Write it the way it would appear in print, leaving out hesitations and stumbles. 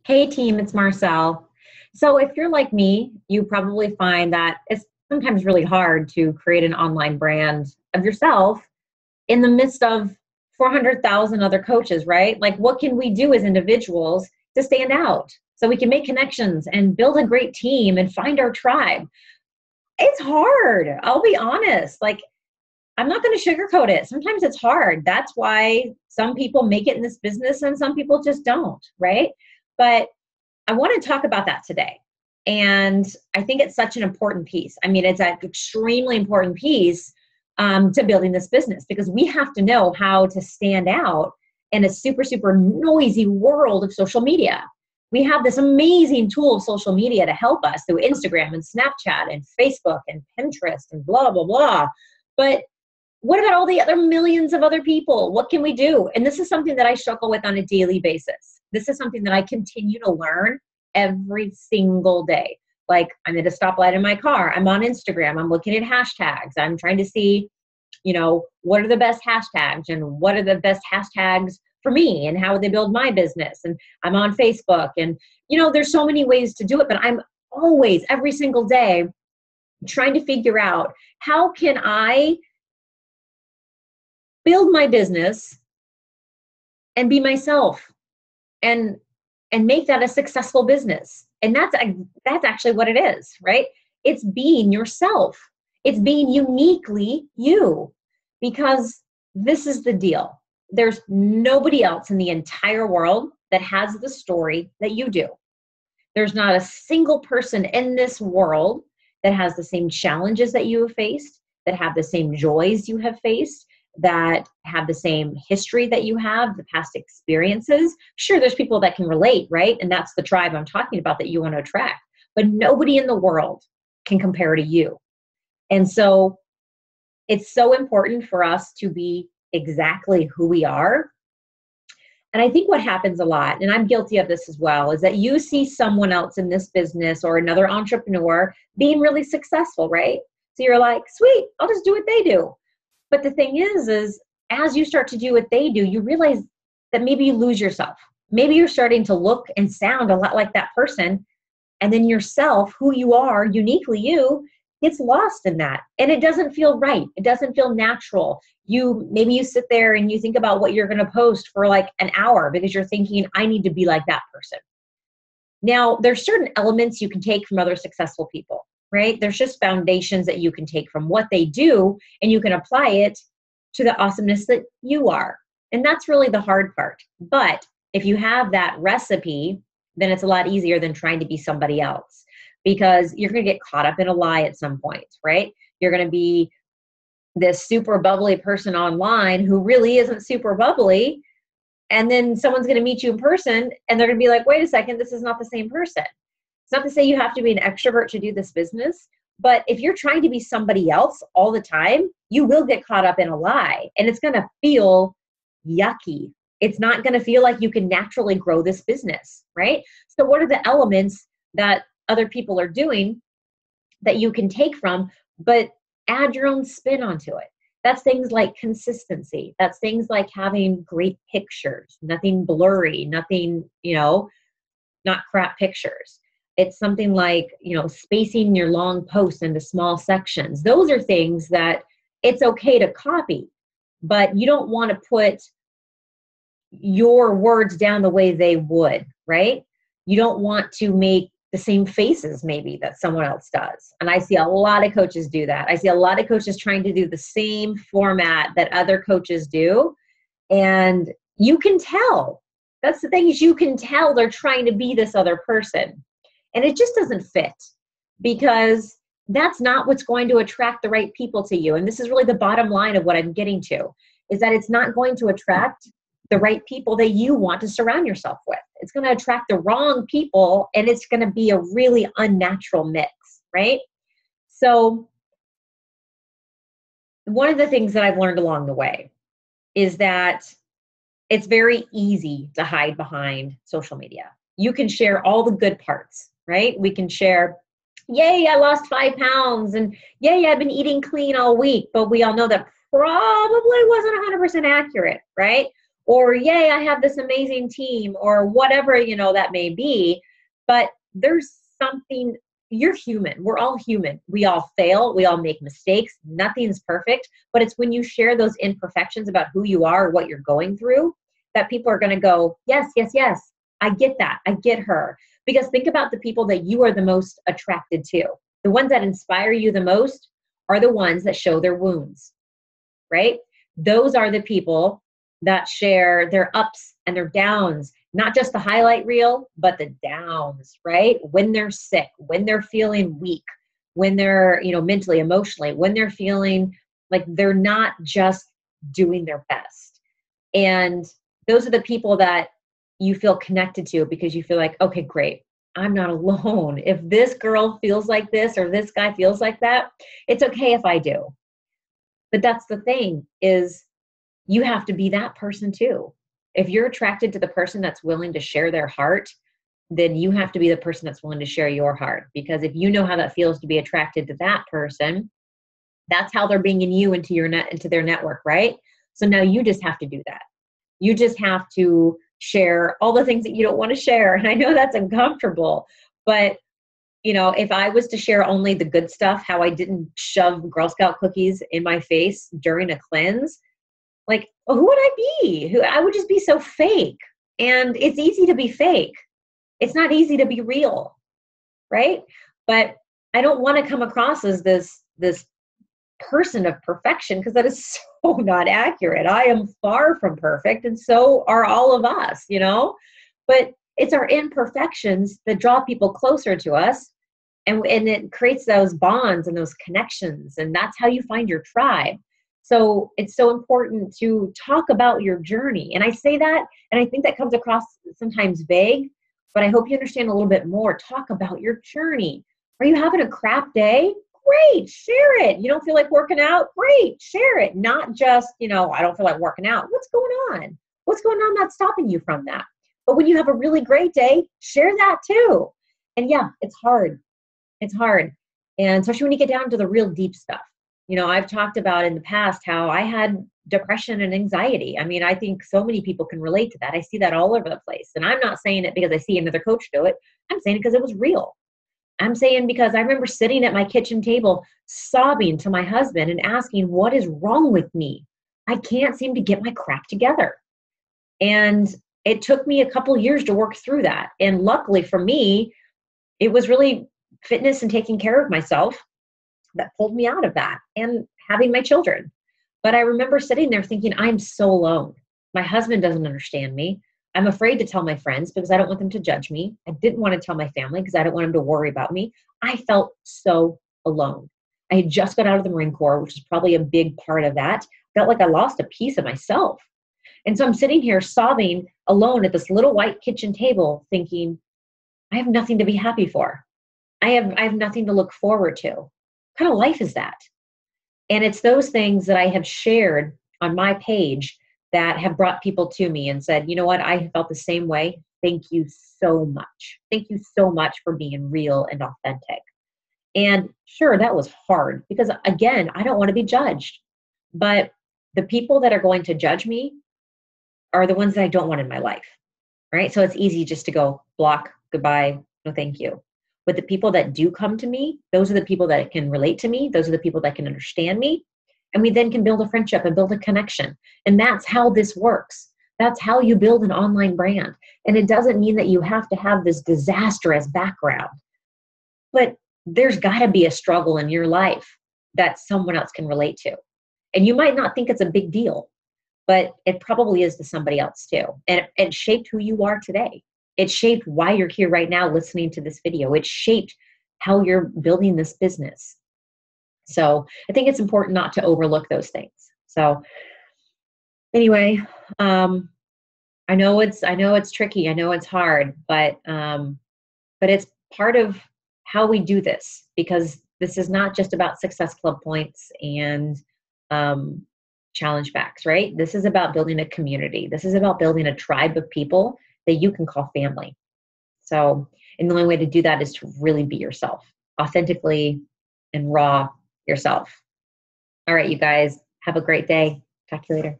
Hey team, it's Marcelle. So if you're like me, you probably find that it's sometimes really hard to create an online brand of yourself in the midst of 400,000 other coaches, right? Like what can we do as individuals to stand out so we can make connections and build a great team and find our tribe? It's hard. I'll be honest. Like I'm not going to sugarcoat it. Sometimes it's hard. That's why some people make it in this business and some people just don't, right? But I want to talk about that today. And I think it's such an important piece. I mean, it's an extremely important piece to building this business because we have to know how to stand out in a super, super noisy world of social media. We have this amazing tool of social media to help us through Instagram and Snapchat and Facebook and Pinterest and blah, blah, blah. But what about all the other millions of other people? What can we do? And this is something that I struggle with on a daily basis. This is something that I continue to learn every single day. Like I'm at a stoplight in my car. I'm on Instagram. I'm looking at hashtags. I'm trying to see, what are the best hashtags and what are the best hashtags for me and how would they build my business? And I'm on Facebook and, there's so many ways to do it, but I'm always, every single day, trying to figure out how can I build my business and be myself and make that a successful business. And that's actually what it is, right? It's being yourself. It's being uniquely you, because this is the deal. There's nobody else in the entire world that has the story that you do. There's not a single person in this world that has the same challenges that you have faced, that have the same joys you have faced, that have the same history that you have, the past experiences. Sure, there's people that can relate, right? And that's the tribe I'm talking about that you want to attract. But nobody in the world can compare to you. And so it's so important for us to be exactly who we are. And I think what happens a lot, and I'm guilty of this as well, is that you see someone else in this business or another entrepreneur being really successful, right? So you're like, sweet, I'll just do what they do. But the thing is as you start to do what they do, you realize that maybe you lose yourself. Maybe you're starting to look and sound a lot like that person. And then yourself, who you are, uniquely you, gets lost in that. And it doesn't feel right. It doesn't feel natural. Maybe you sit there and you think about what you're going to post for like an hour because you're thinking, I need to be like that person. Now, there's certain elements you can take from other successful people. Right? There's just foundations that you can take from what they do and you can apply it to the awesomeness that you are. And that's really the hard part. But if you have that recipe, then it's a lot easier than trying to be somebody else because you're going to get caught up in a lie at some point, right? You're going to be this super bubbly person online who really isn't super bubbly. And then someone's going to meet you in person and they're going to be like, wait a second, this is not the same person. It's not to say you have to be an extrovert to do this business, but if you're trying to be somebody else all the time, you will get caught up in a lie and it's going to feel yucky. It's not going to feel like you can naturally grow this business, right? So what are the elements that other people are doing that you can take from, but add your own spin onto it? That's things like consistency. That's things like having great pictures, nothing blurry, nothing, not crap pictures. It's something like, spacing your long posts into small sections. Those are things that it's okay to copy, but you don't want to put your words down the way they would, right? You don't want to make the same faces maybe that someone else does. And I see a lot of coaches do that. I see a lot of coaches trying to do the same format that other coaches do. And you can tell. That's the thing, is you can tell they're trying to be this other person. And it just doesn't fit because that's not what's going to attract the right people to you. And this is really the bottom line of what I'm getting to, is that it's not going to attract the right people that you want to surround yourself with. It's going to attract the wrong people and it's going to be a really unnatural mix, right? So one of the things that I've learned along the way is that it's very easy to hide behind social media. You can share all the good parts, right? We can share, yay, I lost 5 pounds, and yay, I've been eating clean all week. But we all know that probably wasn't 100% accurate, right? or yay, I have this amazing team, or whatever, that may be. But there's something, you're human. We're all human. We all fail. We all make mistakes. Nothing's perfect, but it's when you share those imperfections about who you are, what you're going through, that people are going to go, yes, yes, yes, I get that. I get her. Because think about the people that you are the most attracted to. The ones that inspire you the most are the ones that show their wounds, right? Those are the people that share their ups and their downs, not just the highlight reel, but the downs, right? When they're sick, when they're feeling weak, when they're, mentally, emotionally, when they're feeling like they're not just doing their best. And those are the people that you feel connected to, because you feel like, okay, great, I'm not alone. If this girl feels like this, or this guy feels like that, it's okay if I do. But that's the thing, is you have to be that person too. If you're attracted to the person that's willing to share their heart, then you have to be the person that's willing to share your heart. Because if you know how that feels to be attracted to that person, that's how they're bringing you into their network, right? So now you just have to do that. You just have to share all the things that you don't want to share. And I know that's uncomfortable, but if I was to share only the good stuff, how I didn't shove Girl Scout cookies in my face during a cleanse, like, well, who would I be? I would just be so fake. And it's easy to be fake. It's not easy to be real, right? But I don't want to come across as this person of perfection, because that is so not accurate. I am far from perfect, and so are all of us, But it's our imperfections that draw people closer to us, and it creates those bonds and those connections, and that's how you find your tribe. So it's so important to talk about your journey. And I say that, and I think that comes across sometimes vague, but I hope you understand a little bit more. Talk about your journey. Are you having a crap day? Great, share it. You don't feel like working out? Great, share it. Not just, I don't feel like working out. What's going on? What's going on that's stopping you from that? But when you have a really great day, share that too. And yeah, it's hard. It's hard. And especially when you get down to the real deep stuff. I've talked about in the past how I had depression and anxiety. I mean, I think so many people can relate to that. I see that all over the place. And I'm not saying it because I see another coach do it. I'm saying it because it was real. I'm saying because I remember sitting at my kitchen table, sobbing to my husband and asking, what is wrong with me? I can't seem to get my crap together. And it took me a couple years to work through that. And luckily for me, it was really fitness and taking care of myself that pulled me out of that, and having my children. But I remember sitting there thinking, I'm so alone. My husband doesn't understand me. I'm afraid to tell my friends because I don't want them to judge me. I didn't want to tell my family because I don't want them to worry about me. I felt so alone. I had just got out of the Marine Corps, which is probably a big part of that. Felt like I lost a piece of myself. And so I'm sitting here sobbing alone at this little white kitchen table thinking, I have nothing to be happy for. I have nothing to look forward to. What kind of life is that? And it's those things that I have shared on my page that have brought people to me and said, you know what, I felt the same way. Thank you so much. Thank you so much for being real and authentic. And sure, that was hard because, again, I don't want to be judged. But the people that are going to judge me are the ones that I don't want in my life, right? So it's easy just to go block, goodbye, no thank you. But the people that do come to me, those are the people that can relate to me. Those are the people that can understand me. And we then can build a friendship and build a connection. And that's how this works. That's how you build an online brand. And it doesn't mean that you have to have this disastrous background. But there's got to be a struggle in your life that someone else can relate to. And you might not think it's a big deal, but it probably is to somebody else too. And it shaped who you are today. It shaped why you're here right now listening to this video. It shaped how you're building this business. So I think it's important not to overlook those things. So anyway, I know it's tricky. I know it's hard, but it's part of how we do this, because this is not just about Success Club points and challenge facts, right? This is about building a community. This is about building a tribe of people that you can call family. So, and the only way to do that is to really be yourself, authentically and raw yourself. All right, you guys, have a great day. Talk to you later.